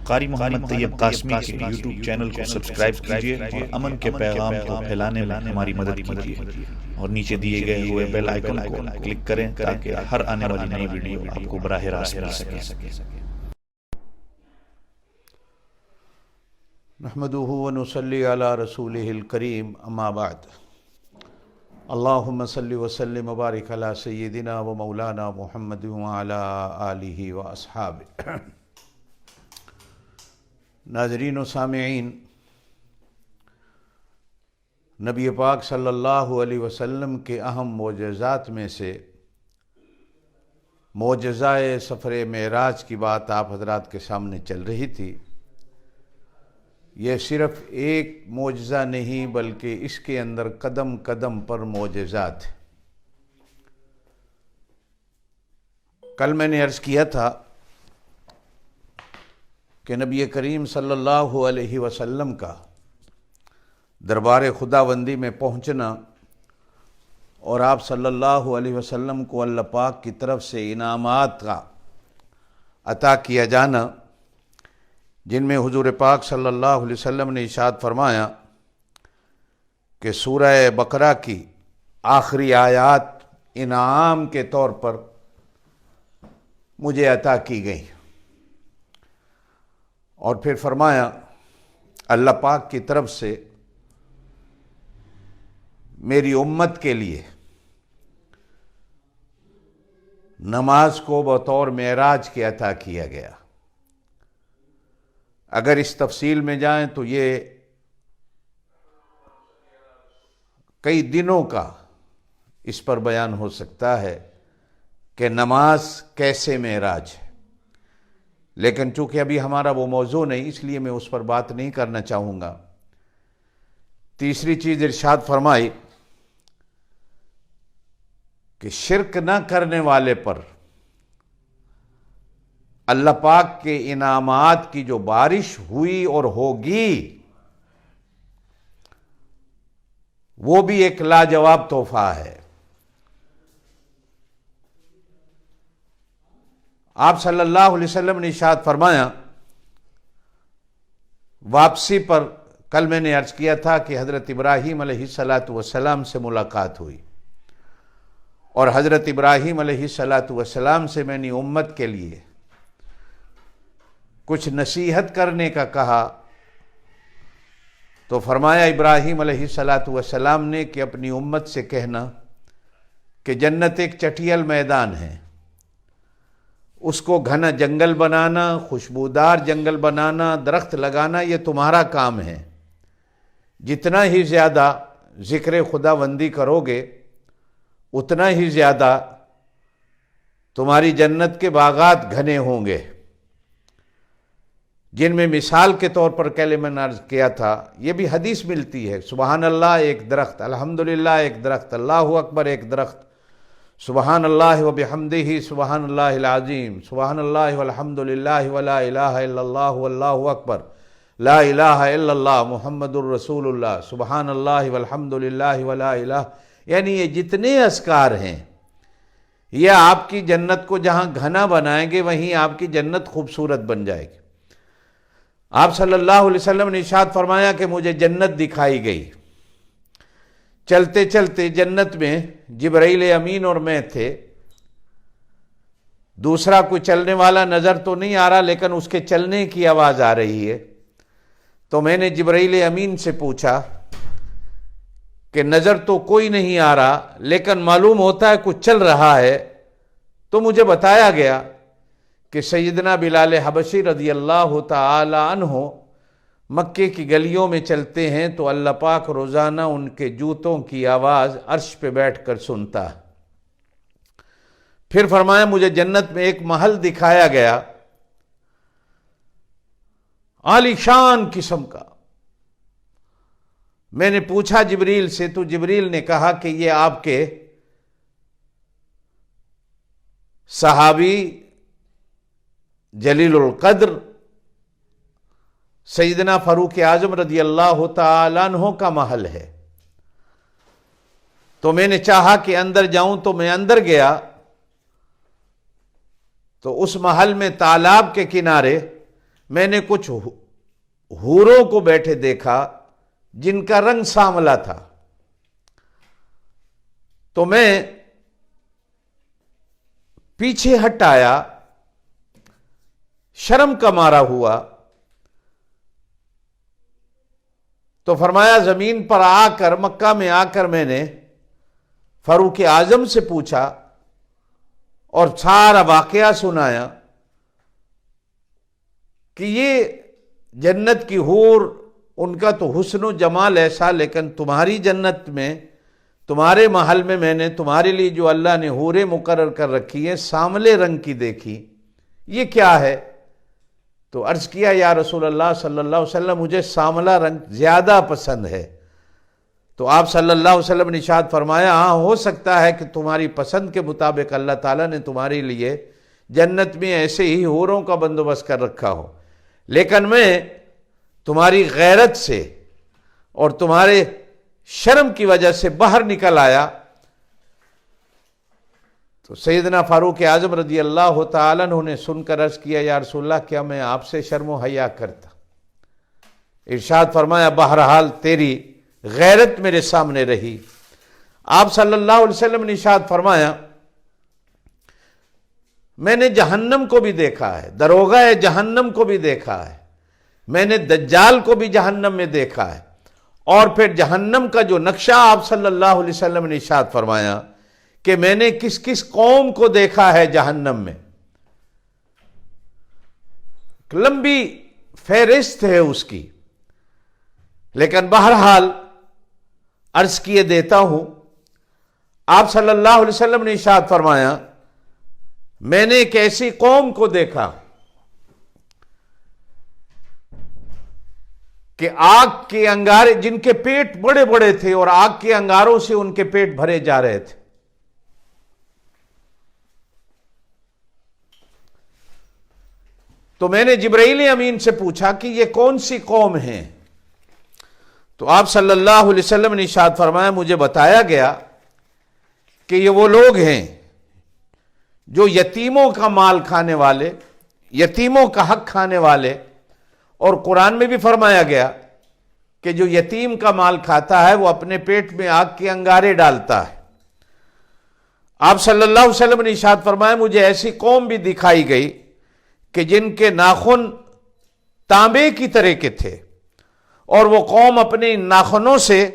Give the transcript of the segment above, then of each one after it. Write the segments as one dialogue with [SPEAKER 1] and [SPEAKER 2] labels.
[SPEAKER 1] قاری محمد طیب قاسمی کے YouTube channel کو سبسکرائب کیجیے اور امن کے پیغام کو پھیلانے میں ہماری مدد کیجیے اور نیچے دیے گئے ہوئے بیل آئیکن کو کلک کریں تاکہ ہر آنے والی نئی ویڈیو آپ کو براہ راست مل سکے۔
[SPEAKER 2] نحمده ونصلي على رسوله الكريم اما بعد اللهم صل وسلم وبارك على سيدنا ومولانا محمد وعلى آله واصحابه۔ ناظرین و سامعین، نبی پاک صلی اللہ علیہ وسلم کے اہم معجزات میں سے معجزہ سفر معراج کی بات آپ حضرات کے سامنے چل رہی تھی۔ یہ صرف ایک معجزہ نہیں بلکہ اس کے اندر قدم قدم پر معجزات ہیں۔ کل میں نے عرض کیا تھا کہ نبی کریم صلی اللہ علیہ وسلم کا دربار خداوندی میں پہنچنا اور آپ صلی اللہ علیہ وسلم کو اللہ پاک کی طرف سے انعامات کا عطا کیا جانا، جن میں حضور پاک صلی اللہ علیہ وسلم نے ارشاد فرمایا کہ سورہ بقرہ کی آخری آیات انعام کے طور پر مجھے عطا کی گئی، اور پھر فرمایا اللہ پاک کی طرف سے میری امت کے لیے نماز کو بطور معراج کے عطا کیا گیا۔ اگر اس تفصیل میں جائیں تو یہ کئی دنوں کا اس پر بیان ہو سکتا ہے کہ نماز کیسے معراج ہے، لیکن چونکہ ابھی ہمارا وہ موضوع نہیں، اس لیے میں اس پر بات نہیں کرنا چاہوں گا۔ تیسری چیز ارشاد فرمائی کہ شرک نہ کرنے والے پر اللہ پاک کے انعامات کی جو بارش ہوئی اور ہوگی وہ بھی ایک لاجواب تحفہ ہے۔ آپ صلی اللہ علیہ وسلم نے ارشاد فرمایا واپسی پر، کل میں نے عرض کیا تھا کہ حضرت ابراہیم علیہ السلام سے ملاقات ہوئی، اور حضرت ابراہیم علیہ السلام سے میں نے امت کے لیے کچھ نصیحت کرنے کا کہا، تو فرمایا ابراہیم علیہ السلام نے کہ اپنی امت سے کہنا کہ جنت ایک چٹیل میدان ہے، اس کو گھنا جنگل بنانا، خوشبودار جنگل بنانا، درخت لگانا، یہ تمہارا کام ہے۔ جتنا ہی زیادہ ذکر خداوندی کرو گے اتنا ہی زیادہ تمہاری جنت کے باغات گھنے ہوں گے، جن میں مثال کے طور پر کلمہ نے عرض کیا تھا، یہ بھی حدیث ملتی ہے، سبحان اللہ ایک درخت، الحمدللہ ایک درخت، اللہ اکبر ایک درخت، سبحان اللہ و بحمدہ سبحان اللہ العظیم، سبحان اللہ والحمدللہ ولا الہ الا اللہ واللہ اکبر، لا الہ الا اللہ محمد الرسول اللہ، سبحان اللہ والحمدللہ ولا الہ، یعنی یہ جتنے اذکار ہیں یہ آپ کی جنت کو جہاں گھنا بنائیں گے وہیں آپ کی جنت خوبصورت بن جائے گی۔ آپ صلی اللہ علیہ وسلم نے ارشاد فرمایا کہ مجھے جنت دکھائی گئی، چلتے چلتے جنت میں جبرائیل امین اور میں تھے، دوسرا کوئی چلنے والا نظر تو نہیں آ رہا لیکن اس کے چلنے کی آواز آ رہی ہے، تو میں نے جبرائیل امین سے پوچھا کہ نظر تو کوئی نہیں آ رہا لیکن معلوم ہوتا ہے کچھ چل رہا ہے، تو مجھے بتایا گیا کہ سیدنا بلال حبشی رضی اللہ تعالی عنہ مکے کی گلیوں میں چلتے ہیں تو اللہ پاک روزانہ ان کے جوتوں کی آواز عرش پہ بیٹھ کر سنتا ہے۔ پھر فرمایا مجھے جنت میں ایک محل دکھایا گیا عالی شان قسم کا، میں نے پوچھا جبریل سے تو جبریل نے کہا کہ یہ آپ کے صحابی جلیل القدر سیدنا فاروق اعظم رضی اللہ تعالیٰ عنہ کا محل ہے۔ تو میں نے چاہا کہ اندر جاؤں تو میں اندر گیا تو اس محل میں تالاب کے کنارے میں نے کچھ حوروں کو بیٹھے دیکھا جن کا رنگ سانولا تھا، تو میں پیچھے ہٹ آیا، شرم کا مارا ہوا، تو فرمایا زمین پر آ کر، مکہ میں آ کر میں نے فاروق اعظم سے پوچھا اور سارا واقعہ سنایا کہ یہ جنت کی حور، ان کا تو حسن و جمال ایسا، لیکن تمہاری جنت میں، تمہارے محل میں نے تمہارے لیے جو اللہ نے حوریں مقرر کر رکھی ہیں سانولے رنگ کی دیکھی، یہ کیا ہے؟ تو عرض کیا یا رسول اللہ صلی اللہ علیہ وسلم مجھے سانولا رنگ زیادہ پسند ہے۔ تو آپ صلی اللہ علیہ وسلم نے ارشاد فرمایا ہاں ہو سکتا ہے کہ تمہاری پسند کے مطابق اللہ تعالیٰ نے تمہارے لیے جنت میں ایسے ہی حوروں کا بندوبست کر رکھا ہو، لیکن میں تمہاری غیرت سے اور تمہارے شرم کی وجہ سے باہر نکل آیا۔ تو سیدنا فاروق اعظم رضی اللہ تعالیٰ عنہ نے سن کر عرض کیا یا رسول اللہ کیا میں آپ سے شرم و حیا کرتا؟ ارشاد فرمایا بہرحال تیری غیرت میرے سامنے رہی۔ آپ صلی اللہ علیہ وسلم نے ارشاد فرمایا میں نے جہنم کو بھی دیکھا ہے، دروغہ جہنم کو بھی دیکھا ہے، میں نے دجال کو بھی جہنم میں دیکھا ہے، اور پھر جہنم کا جو نقشہ آپ صلی اللہ علیہ وسلم نے ارشاد فرمایا کہ میں نے کس کس قوم کو دیکھا ہے جہنم میں، لمبی فہرست ہے اس کی، لیکن بہرحال عرض کیے دیتا ہوں۔ آپ صلی اللہ علیہ وسلم نے ارشاد فرمایا میں نے ایک ایسی قوم کو دیکھا کہ آگ کے انگارے، جن کے پیٹ بڑے بڑے تھے اور آگ کے انگاروں سے ان کے پیٹ بھرے جا رہے تھے۔ تو میں نے جبرائیل امین سے پوچھا کہ یہ کون سی قوم ہیں؟ تو آپ صلی اللہ علیہ وسلم نے ارشاد فرمایا مجھے بتایا گیا کہ یہ وہ لوگ ہیں جو یتیموں کا مال کھانے والے، یتیموں کا حق کھانے والے، اور قرآن میں بھی فرمایا گیا کہ جو یتیم کا مال کھاتا ہے وہ اپنے پیٹ میں آگ کے انگارے ڈالتا ہے۔ آپ صلی اللہ علیہ وسلم نے ارشاد فرمایا مجھے ایسی قوم بھی دکھائی گئی کہ جن کے ناخن تانبے کی طرح کے تھے، اور وہ قوم اپنے ان ناخنوں سے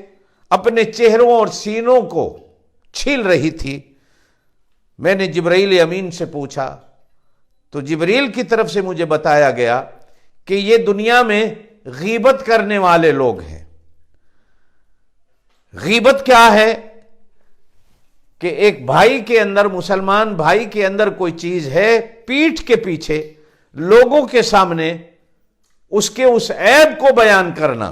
[SPEAKER 2] اپنے چہروں اور سینوں کو چھیل رہی تھی۔ میں نے جبرائیل امین سے پوچھا تو جبریل کی طرف سے مجھے بتایا گیا کہ یہ دنیا میں غیبت کرنے والے لوگ ہیں۔ غیبت کیا ہے؟ کہ ایک بھائی کے اندر، مسلمان بھائی کے اندر کوئی چیز ہے، پیٹھ کے پیچھے لوگوں کے سامنے اس کے اس عیب کو بیان کرنا،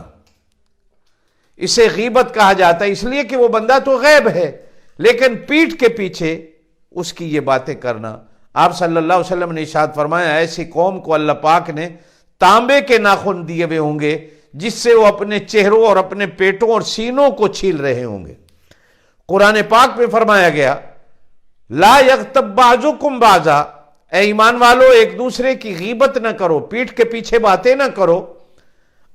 [SPEAKER 2] اسے غیبت کہا جاتا ہے، اس لیے کہ وہ بندہ تو غیب ہے لیکن پیٹھ کے پیچھے اس کی یہ باتیں کرنا۔ آپ صلی اللہ علیہ وسلم نے ارشاد فرمایا ایسی قوم کو اللہ پاک نے تانبے کے ناخن دیے ہوئے ہوں گے جس سے وہ اپنے چہروں اور اپنے پیٹوں اور سینوں کو چھیل رہے ہوں گے۔ قرآن پاک میں فرمایا گیا لا یغتب بعضکم بعضا، اے ایمان والو ایک دوسرے کی غیبت نہ کرو، پیٹھ کے پیچھے باتیں نہ کرو۔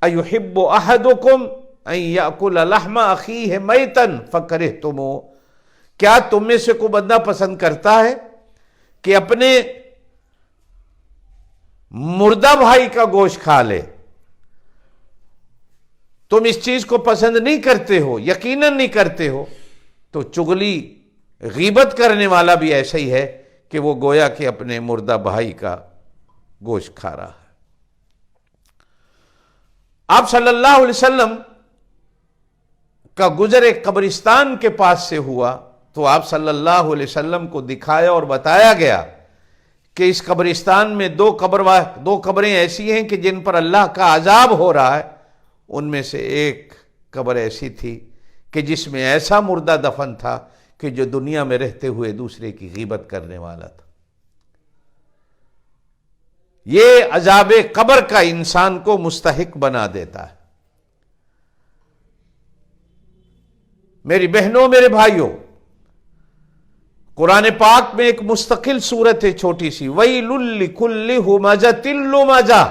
[SPEAKER 2] ایحب احدکم ان یاکل لحم اخیہ میتا فکرہتموہ، کیا تم میں سے کوئی بندہ پسند کرتا ہے کہ اپنے مردہ بھائی کا گوشت کھا لے؟ تم اس چیز کو پسند نہیں کرتے ہو، یقیناً نہیں کرتے ہو۔ تو چغلی، غیبت کرنے والا بھی ایسا ہی ہے کہ وہ گویا کہ اپنے مردہ بھائی کا گوشت کھا رہا ہے۔ آپ صلی اللہ علیہ وسلم کا گزر ایک قبرستان کے پاس سے ہوا تو آپ صلی اللہ علیہ وسلم کو دکھایا اور بتایا گیا کہ اس قبرستان میں دو قبریں ایسی ہیں کہ جن پر اللہ کا عذاب ہو رہا ہے۔ ان میں سے ایک قبر ایسی تھی کہ جس میں ایسا مردہ دفن تھا کہ جو دنیا میں رہتے ہوئے دوسرے کی غیبت کرنے والا تھا۔ یہ عذاب قبر کا انسان کو مستحق بنا دیتا ہے۔ میری بہنوں، میرے بھائیوں، قرآن پاک میں ایک مستقل سورت ہے چھوٹی سی، وَيْلٌ لِكُلِّ ہُمَزَةٍ لُمَزَةٍ،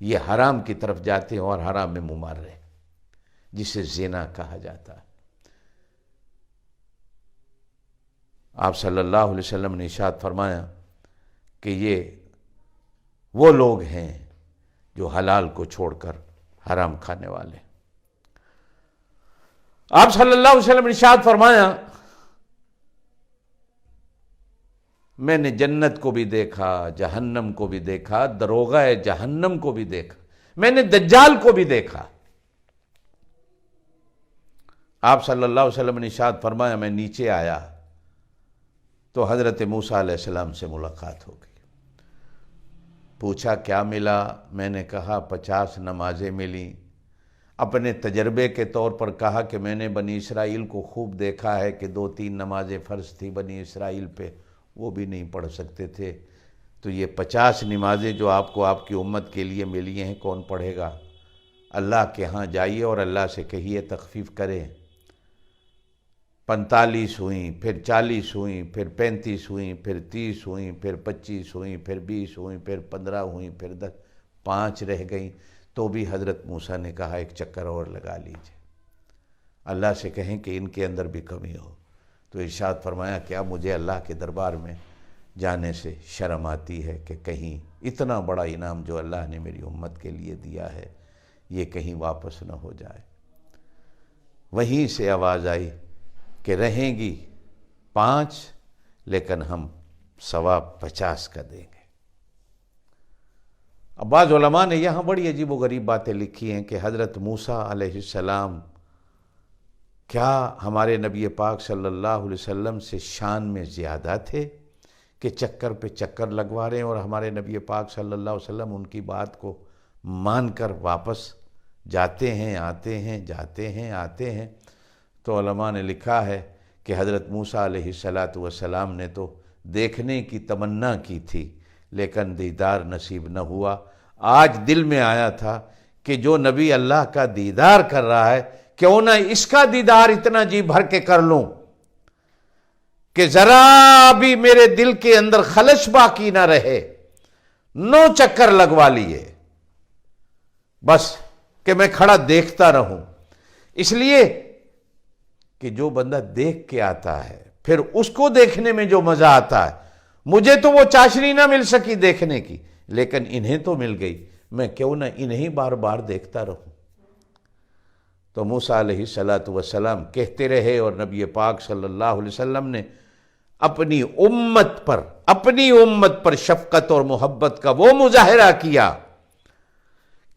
[SPEAKER 2] یہ حرام کی طرف جاتے ہیں اور حرام میں منہ مار رہے ہیں، جسے زنا کہا جاتا ہے۔ آپ صلی اللہ علیہ وسلم نے ارشاد فرمایا کہ یہ وہ لوگ ہیں جو حلال کو چھوڑ کر حرام کھانے والے۔ آپ صلی اللہ علیہ وسلم نے ارشاد فرمایا میں نے جنت کو بھی دیکھا، جہنم کو بھی دیکھا، دروغہ جہنم کو بھی دیکھا، میں نے دجال کو بھی دیکھا۔ آپ صلی اللہ علیہ وسلم نے ارشاد فرمایا میں نیچے آیا تو حضرت موسیٰ علیہ السلام سے ملاقات ہو گئی۔ پوچھا کیا ملا؟ میں نے کہا 50 نمازیں ملی۔ اپنے تجربے کے طور پر کہا کہ میں نے بنی اسرائیل کو خوب دیکھا ہے کہ 2-3 نمازیں فرض تھی بنی اسرائیل پہ، وہ بھی نہیں پڑھ سکتے تھے، تو یہ 50 نمازیں جو آپ کو آپ کی امت کے لیے ملی ہیں کون پڑھے گا؟ اللہ کے ہاں جائیے اور اللہ سے کہیے تخفیف کریں۔ 45 ہوئیں، پھر 40 ہوئیں، پھر 35 ہوئیں، پھر 30 ہوئیں، پھر 25 ہوئیں، پھر 20 ہوئیں، پھر 15 ہوئیں، پھر 10، 5 رہ گئیں، تو بھی حضرت موسیٰ نے کہا ایک چکر اور لگا لیجئے، اللہ سے کہیں کہ ان کے اندر بھی کمی ہو۔ تو ارشاد فرمایا کیا مجھے اللہ کے دربار میں جانے سے شرم آتی ہے کہ کہیں اتنا بڑا انعام جو اللہ نے میری امت کے لیے دیا ہے یہ کہیں واپس نہ ہو جائے۔ وہیں سے آواز آئی کہ رہیں گی 5 لیکن ہم ثواب 50 کا دیں گے۔ اب بعض علماء نے یہاں بڑی عجیب و غریب باتیں لکھی ہیں کہ حضرت موسیٰ علیہ السلام کیا ہمارے نبی پاک صلی اللہ علیہ وسلم سے شان میں زیادہ تھے کہ چکر پہ چکر لگوا رہے ہیں، اور ہمارے نبی پاک صلی اللہ علیہ وسلم ان کی بات کو مان کر واپس جاتے ہیں آتے ہیں جاتے ہیں آتے ہیں۔ تو علماء نے لکھا ہے کہ حضرت موسیٰ علیہ السلام نے تو دیکھنے کی تمنا کی تھی لیکن دیدار نصیب نہ ہوا۔ آج دل میں آیا تھا کہ جو نبی اللہ کا دیدار کر رہا ہے کیوں نہ اس کا دیدار اتنا جی بھر کے کر لوں کہ ذرا بھی میرے دل کے اندر خلش باقی نہ رہے۔ 9 چکر لگوا لیے بس کہ میں کھڑا دیکھتا رہوں، اس لیے کہ جو بندہ دیکھ کے آتا ہے پھر اس کو دیکھنے میں جو مزہ آتا ہے، مجھے تو وہ چاشنی نہ مل سکی دیکھنے کی لیکن انہیں تو مل گئی، میں کیوں نہ انہیں بار بار دیکھتا رہوں۔ تو موسیٰ علیہ السلام کہتے رہے اور نبی پاک صلی اللہ علیہ وسلم نے اپنی امت پر شفقت اور محبت کا وہ مظاہرہ کیا۔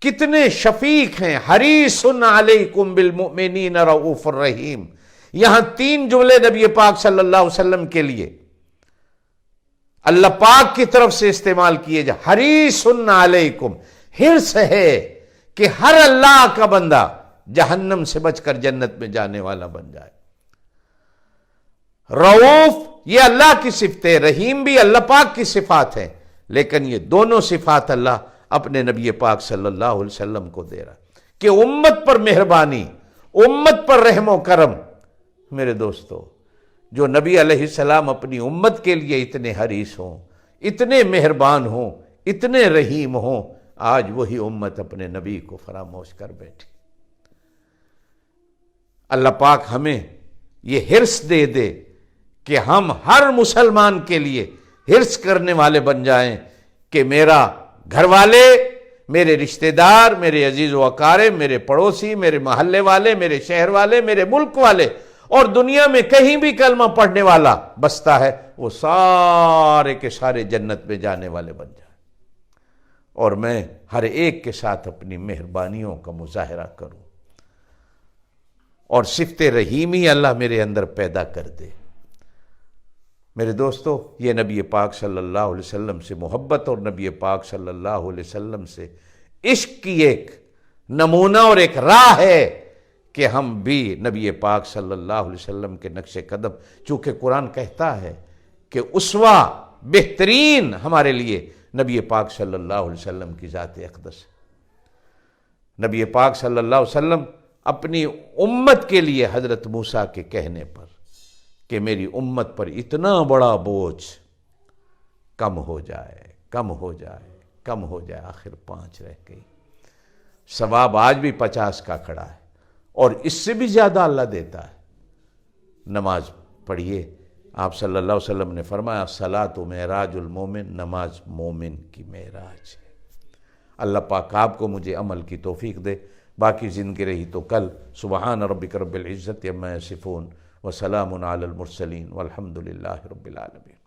[SPEAKER 2] کتنے شفیق ہیں، حریص علیکم بالمؤمنین رؤوف الرحیم۔ یہاں 3 جملے نبی پاک صلی اللہ علیہ وسلم کے لیے اللہ پاک کی طرف سے استعمال کیے جا۔ حریص علیکم، حرص ہے کہ ہر اللہ کا بندہ جہنم سے بچ کر جنت میں جانے والا بن جائے۔ رؤوف یہ اللہ کی صفت ہے، رحیم بھی اللہ پاک کی صفات ہیں، لیکن یہ دونوں صفات اللہ اپنے نبی پاک صلی اللہ علیہ وسلم کو دے رہا کہ امت پر مہربانی، امت پر رحم و کرم۔ میرے دوستو، جو نبی علیہ السلام اپنی امت کے لیے اتنے حریص ہوں، اتنے مہربان ہوں، اتنے رحیم ہوں، آج وہی امت اپنے نبی کو فراموش کر بیٹھی۔ اللہ پاک ہمیں یہ حرص دے دے کہ ہم ہر مسلمان کے لیے حرص کرنے والے بن جائیں کہ میرا گھر والے، میرے رشتہ دار، میرے عزیز و اقارب، میرے پڑوسی، میرے محلے والے، میرے شہر والے، میرے ملک والے اور دنیا میں کہیں بھی کلمہ پڑھنے والا بستا ہے، وہ سارے کے سارے جنت میں جانے والے بن جائیں، اور میں ہر ایک کے ساتھ اپنی مہربانیوں کا مظاہرہ کروں اور صفت رحیمی اللہ میرے اندر پیدا کر دے۔ میرے دوستو، یہ نبی پاک صلی اللہ علیہ وسلم سے محبت اور نبی پاک صلی اللہ علیہ وسلم سے عشق کی ایک نمونہ اور ایک راہ ہے کہ ہم بھی نبی پاک صلی اللہ علیہ وسلم کے نقش قدم، چونکہ قرآن کہتا ہے کہ اسوہ بہترین ہمارے لیے نبی پاک صلی اللہ علیہ وسلم کی ذات اقدس۔ نبی پاک صلی اللہ علیہ وسلم اپنی امت کے لیے حضرت موسیٰ کے کہنے پر کہ میری امت پر اتنا بڑا بوجھ کم ہو جائے، کم ہو جائے، کم ہو جائے، آخر 5 رہ گئی۔ ثواب آج بھی 50 کا کھڑا ہے، اور اس سے بھی زیادہ اللہ دیتا ہے۔ نماز پڑھیے، آپ صلی اللہ علیہ وسلم نے فرمایا الصلاۃ معراج المومن، نماز مومن کی معراج ہے۔ اللہ پاک آپ کو مجھے عمل کی توفیق دے، باقی زندگی رہی تو کل۔ سبحان ربک رب العزت عما یصفون وسلام علی المرسلین والحمد للہ رب العالمین۔